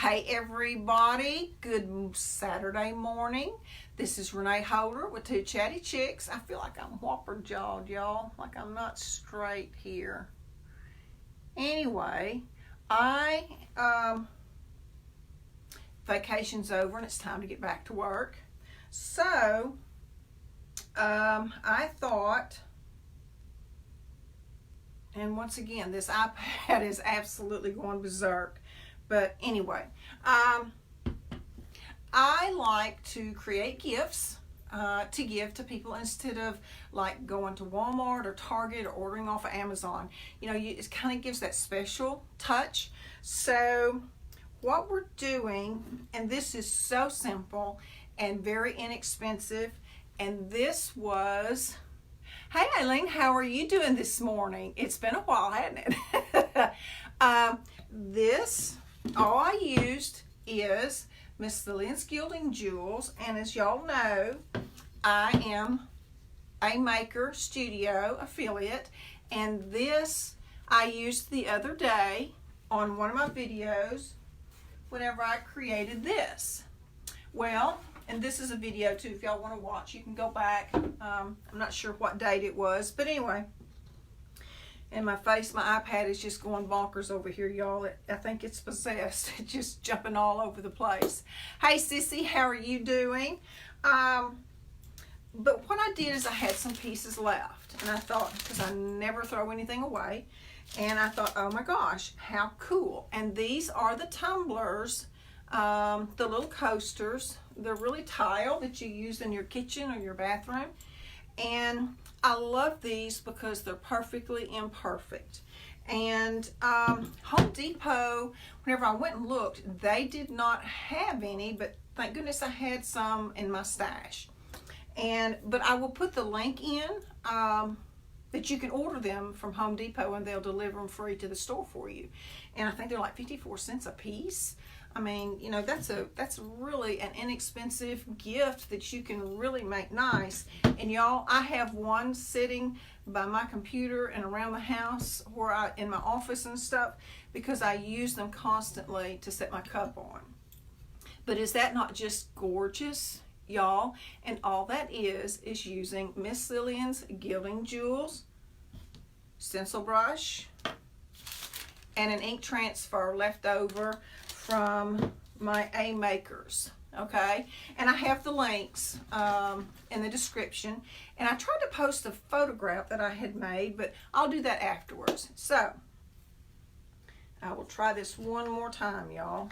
Hey everybody, good Saturday morning. This is Renee Holder with Two Chatty Chicks. I feel like I'm whopper jawed, y'all, like I'm not straight here. Anyway, vacation's over and it's time to get back to work. So, I thought, and once again, this iPad is absolutely going berserk. But anyway, I like to create gifts to give to people instead of like going to Walmart or Target or ordering off of Amazon. You know, it kind of gives that special touch. So what we're doing, and this is so simple and very inexpensive, and this was, hey Eileen, how are you doing this morning? It's been a while, hasn't it? All I used is Miss Lillian's Gilding Jewels, and as y'all know, I am a Maker Studio affiliate, and this I used the other day on one of my videos whenever I created this. Well, and this is a video too, if y'all want to watch, you can go back. I'm not sure what date it was, but anyway. And my iPad is just going bonkers over here, y'all. I think it's possessed. It's just jumping all over the place. Hey, Sissy, how are you doing? But what I did is I had some pieces left. And I thought, because I never throw anything away. And I thought, oh my gosh, how cool. And these are the tumblers, the little coasters. They're really tile that you use in your kitchen or your bathroom. And I love these because they're perfectly imperfect. And Home Depot, whenever I went and looked, they did not have any, but thank goodness I had some in my stash. But I will put the link in that you can order them from Home Depot and they'll deliver them free to the store for you. And I think they're like 54 cents a piece. I mean, you know, that's really an inexpensive gift that you can really make nice. And y'all, I have one sitting by my computer and around the house in my office and stuff, because I use them constantly to set my cup on. But is that not just gorgeous, y'all? And all that is using Miss Lillian's Gilding Jewels stencil brush and an ink transfer left over from my A Makers, okay? And I have the links in the description. And I tried to post a photograph that I had made, but I'll do that afterwards. So, I will try this one more time, y'all.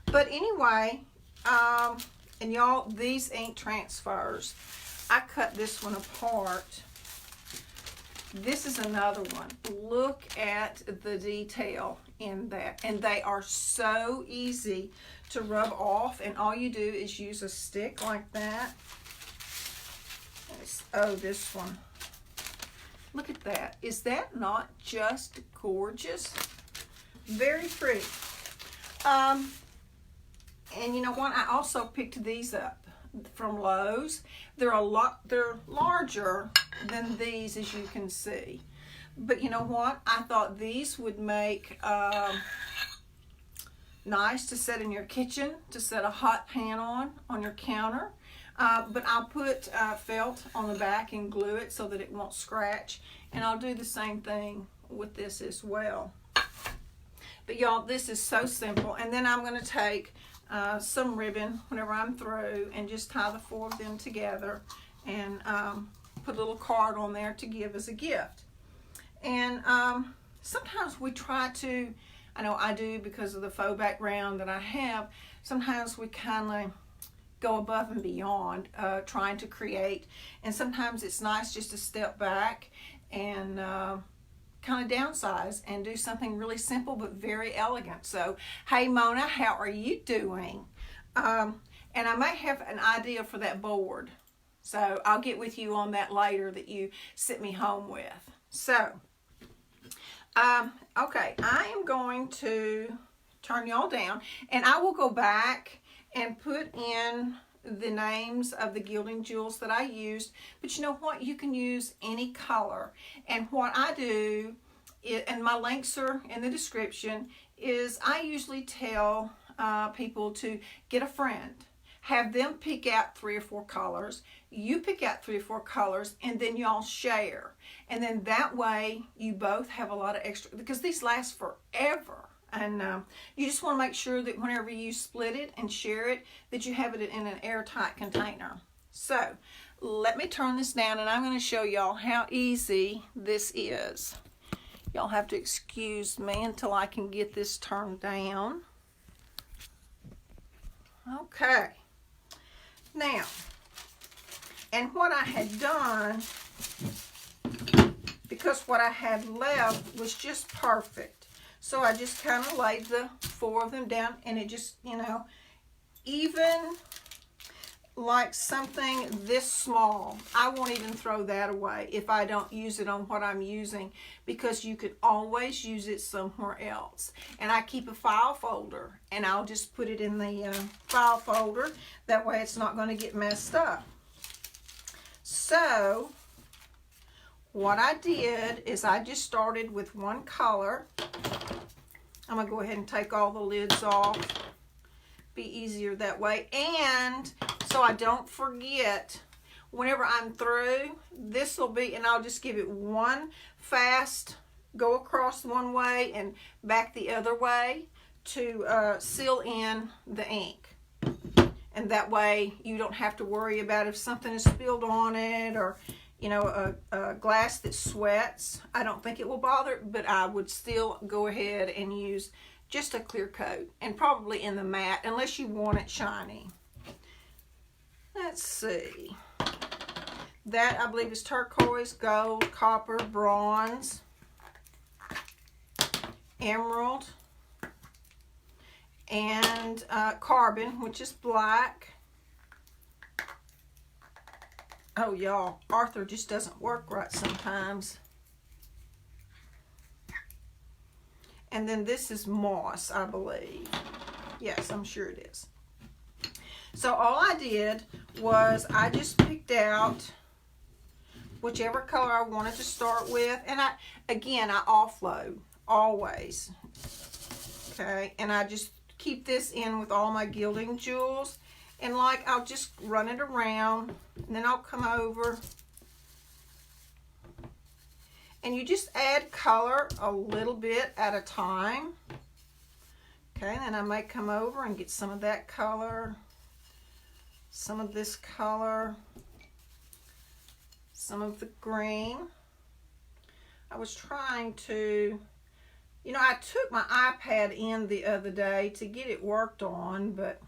But anyway, and y'all, these ink transfers, I cut this one apart. This is another one. Look at the detail in that. And they are so easy to rub off. And all you do is use a stick like that. Oh, this one. Look at that. Is that not just gorgeous? Very pretty. And you know what? I also picked these up from Lowe's. They're larger than these, as you can see. But you know what? I thought these would make nice to set in your kitchen, to set a hot pan on your counter. But I'll put felt on the back and glue it so that it won't scratch. And I'll do the same thing with this as well. But y'all, this is so simple. And then I'm going to take some ribbon whenever I'm through and just tie the four of them together and put a little card on there to give as a gift. And sometimes we try to, I know I do because of the faux background that I have, sometimes we kind of go above and beyond trying to create. And sometimes it's nice just to step back and kind of downsize and do something really simple but very elegant. So, hey Mona, how are you doing? And I may have an idea for that board. So I'll get with you on that later that you sent me home with. So, okay, I am going to turn y'all down and I will go back and put in the names of the Gilding Jewels that I used. But you know what? You can use any color. And what I do, and my links are in the description, is I usually tell people to get a friend. Have them pick out 3 or 4 colors. You pick out 3 or 4 colors, and then y'all share. And then that way, you both have a lot of extra, because these last forever. And you just want to make sure that whenever you split it and share it, that you have it in an airtight container. So, let me turn this down, and I'm going to show y'all how easy this is. Y'all have to excuse me until I can get this turned down. Okay. Now, and what I had done, because what I had left was just perfect. So I just kind of laid the 4 of them down, and it just, you know, even like something this small, I won't even throw that away if I don't use it on what I'm using, because you could always use it somewhere else. And I keep a file folder, and I'll just put it in the file folder. That way it's not going to get messed up. So what I did is I just started with one color. I'm going to go ahead and take all the lids off. Be easier that way. And so I don't forget, whenever I'm through, this will be, and I'll just give it one fast go across one way and back the other way to seal in the ink. And that way you don't have to worry about if something is spilled on it, or, you know, a glass that sweats. I don't think it will bother, but I would still go ahead and use just a clear coat, and probably in the matte, unless you want it shiny. Let's see. That, I believe, is turquoise, gold, copper, bronze, emerald, and carbon, which is black. Oh, y'all, Arthur just doesn't work right sometimes. And then this is moss, I believe. Yes, I'm sure it is. So all I did was I just picked out whichever color I wanted to start with. And I offload always. Okay, and I just keep this in with all my Gilding Jewels. And like, I'll just run it around, and then I'll come over. And you just add color a little bit at a time. Okay, then I might come over and get some of that color, some of this color, some of the green. I was trying to, you know, I took my iPad in the other day to get it worked on, but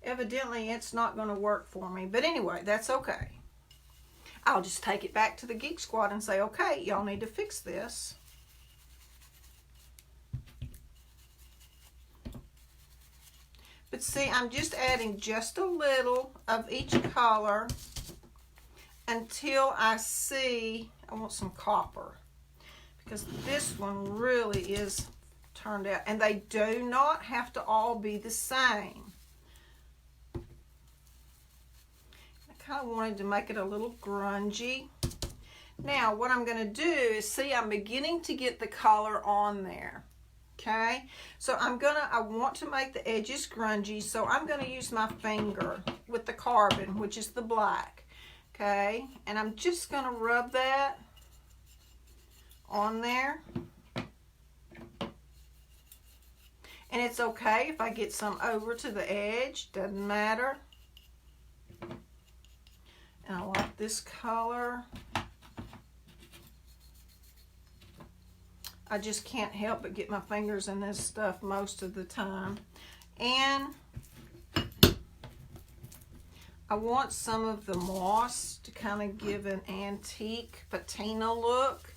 evidently it's not going to work for me. But anyway, that's okay. I'll just take it back to the Geek Squad and say, okay, y'all need to fix this. But see, I'm just adding just a little of each color until I see, I want some copper, because this one really is turned out, and they do not have to all be the same. I kind of wanted to make it a little grungy. Now what I'm going to do is, see, I'm beginning to get the color on there. Okay, so I want to make the edges grungy, so I'm going to use my finger with the carbon, which is the black. Okay, and I'm just going to rub that on there. And it's okay if I get some over to the edge, doesn't matter. And I like this color. I just can't help but get my fingers in this stuff most of the time. And I want some of the moss to kind of give an antique patina look.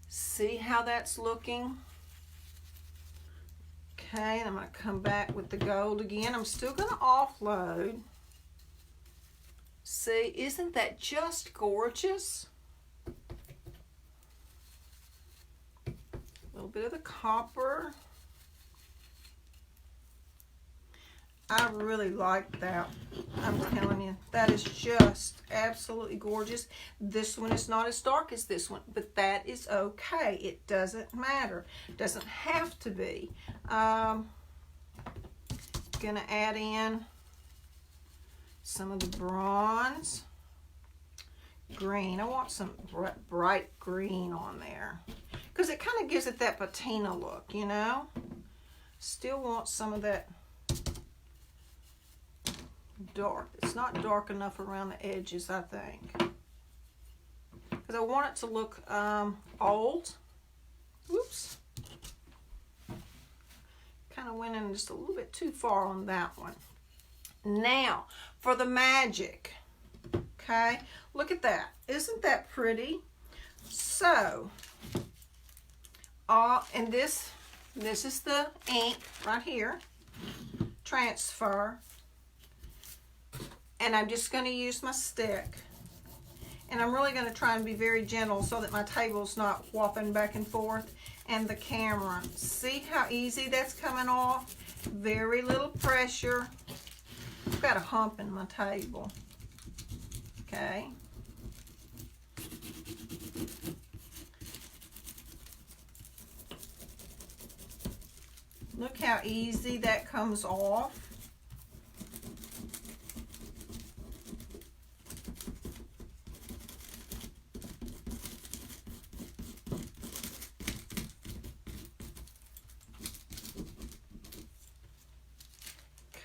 See how that's looking? Okay, and I'm going to come back with the gold again. I'm still going to offload. See, isn't that just gorgeous? A little bit of the copper. I really like that. I'm telling you, that is just absolutely gorgeous. This one is not as dark as this one, but that is okay. It doesn't matter. It doesn't have to be. Gonna add in some of the bronze green. I want some bright green on there because it kind of gives it that patina look, you know. Still want some of that dark. It's not dark enough around the edges, I think, because I want it to look old. Whoops. Kind of went in just a little bit too far on that one. Now, for the magic. Okay, look at that. Isn't that pretty? So, and this is the ink right here. Transfer. And I'm just going to use my stick. And I'm really going to try and be very gentle so that my table's not whopping back and forth. And the camera. See how easy that's coming off? Very little pressure. I've got a hump in my table. Okay. Look how easy that comes off.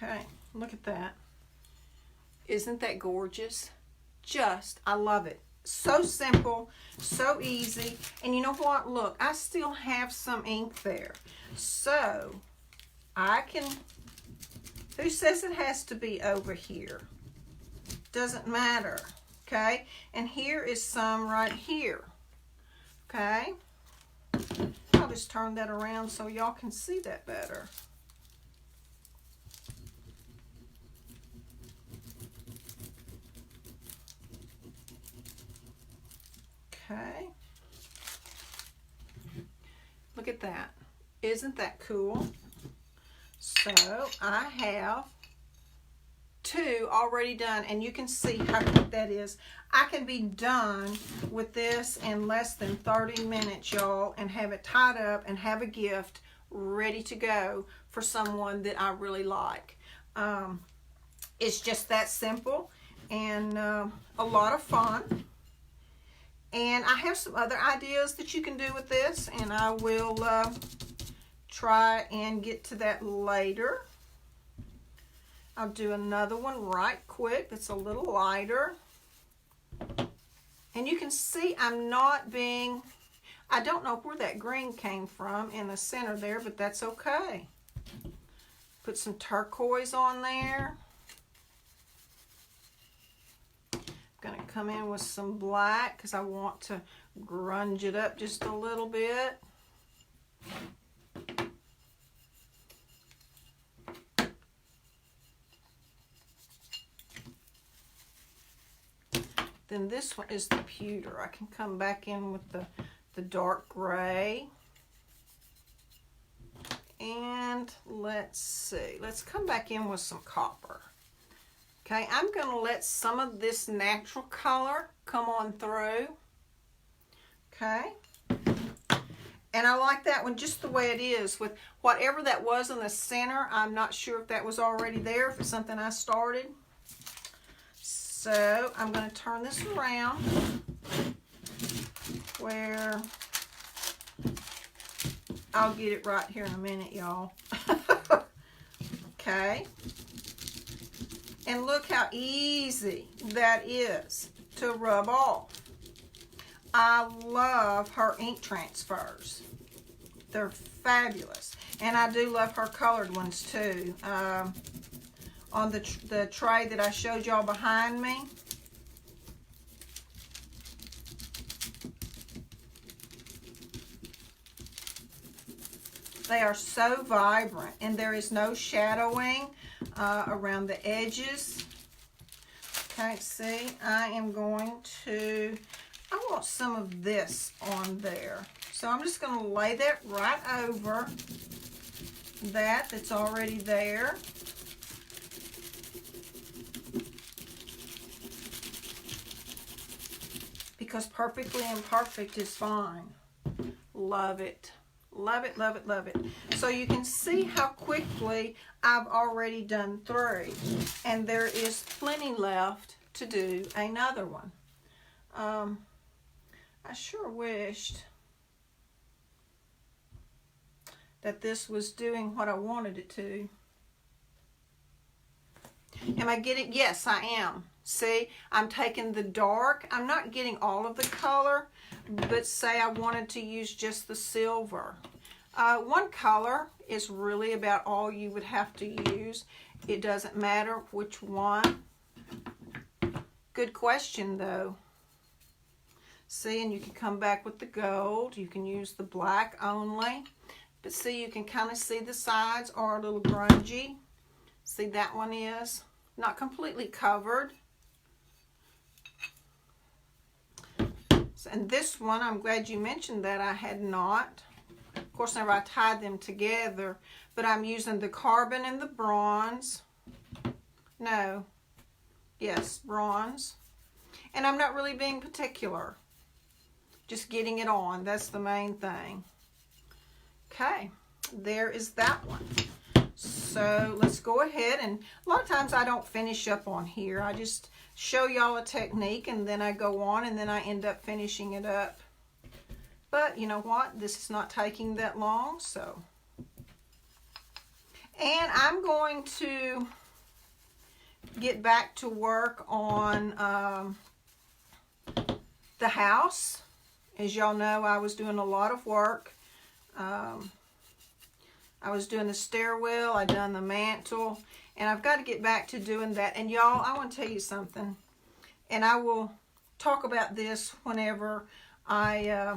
Okay, look at that. Isn't that gorgeous? I love it. So simple, so easy. And you know what? Look, I still have some ink there. So, I can, who says it has to be over here? Doesn't matter, okay? And here is some right here, okay? I'll just turn that around so y'all can see that better. Okay. Look at that. Isn't that cool? So I have two already done, and you can see how quick that is. I can be done with this in less than 30 minutes, y'all, and have it tied up and have a gift ready to go for someone that I really like. It's just that simple and a lot of fun. And I have some other ideas that you can do with this, and I will try and get to that later. I'll do another one right quick that's a little lighter. And you can see I'm not being, I don't know where that green came from in the center there, but that's okay. Put some turquoise on there. Going to come in with some black because I want to grunge it up just a little bit. Then this one is the pewter. I can come back in with the dark gray. And let's see. Let's come back in with some copper. Okay, I'm going to let some of this natural color come on through. Okay. And I like that one just the way it is with whatever that was in the center. I'm not sure if that was already there, if it's something I started. So I'm going to turn this around where I'll get it right here in a minute, y'all. Okay. And look how easy that is to rub off. I love her ink transfers. They're fabulous. And I do love her colored ones too. On the tray that I showed y'all behind me. They are so vibrant, and there is no shadowing around the edges. Okay, see, I am going to, I want some of this on there. So I'm just going to lay that right over that's already there. because perfectly imperfect is fine. Love it. Love it, love it, love it. So you can see how quickly I've already done 3. And there is plenty left to do another one. I sure wished that this was doing what I wanted it to. Am I getting? Yes, I am. See, I'm taking the dark. I'm not getting all of the color, but say I wanted to use just the silver. One color is really about all you would have to use. It doesn't matter which one. Good question, though. See, and you can come back with the gold. You can use the black only. But see, you can kind of see the sides are a little grungy. See, that one is not completely covered. And this one, I'm glad you mentioned that. I had not. Of course, never I tied them together. But I'm using the carbon and the bronze. No. Yes, bronze. And I'm not really being particular. Just getting it on. That's the main thing. Okay. There is that one. So let's go ahead, and a lot of times I don't finish up on here. I just show y'all a technique and then I go on and then I end up finishing it up. But you know what? This is not taking that long, so. And I'm going to get back to work on the house. As y'all know, I was doing a lot of work. I was doing the stairwell, I done the mantle, and I've got to get back to doing that. And y'all, I want to tell you something, and I will talk about this whenever I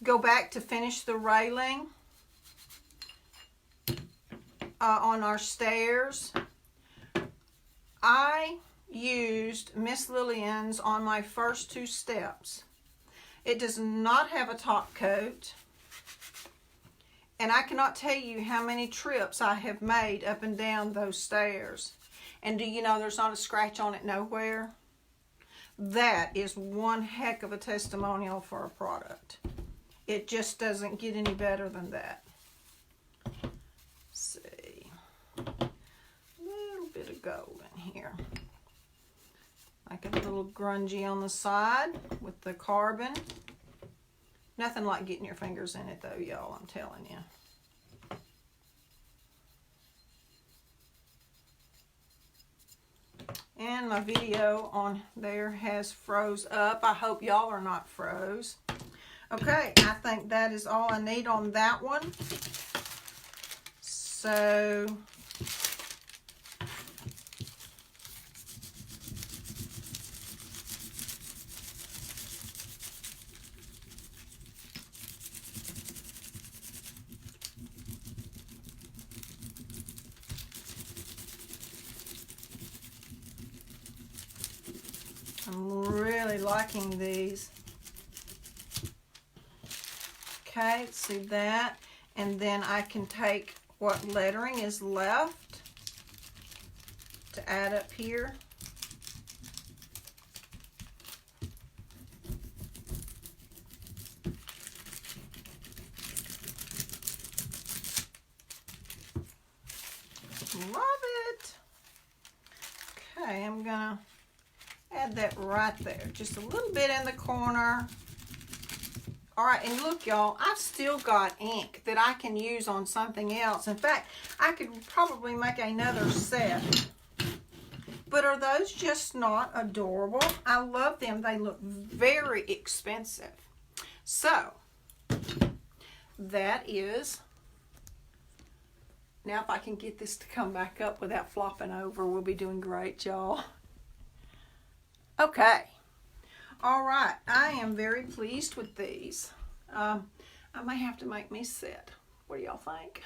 go back to finish the railing on our stairs. I used Miss Lillian's on my first 2 steps. It does not have a top coat. And I cannot tell you how many trips I have made up and down those stairs. And do you know there's not a scratch on it nowhere? That is one heck of a testimonial for a product. It just doesn't get any better than that. Let's see. A little bit of gold in here. Like a little grungy on the side with the carbon. Nothing like getting your fingers in it though, y'all, I'm telling you. And my video on there has froze up. I hope y'all are not froze. Okay, I think that is all I need on that one. So I'm really liking these. Okay, let's see that. And then I can take what lettering is left to add up here. Love it. Okay, I'm gonna add that right there, just a little bit in the corner. All right, and look, y'all, I've still got ink that I can use on something else. In fact, I could probably make another set. But are those just not adorable? I love them. They look very expensive. So, that is, now if I can get this to come back up without flopping over, we'll be doing great, y'all. Okay. All right. I am very pleased with these. I may have to make me set. What do y'all think?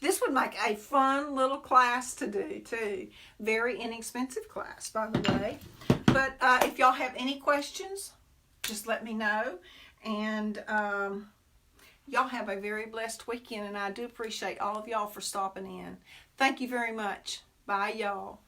This would make a fun little class to do, too. Very inexpensive class, by the way. But if y'all have any questions, just let me know. And y'all have a very blessed weekend. And I do appreciate all of y'all for stopping in. Thank you very much. Bye, y'all.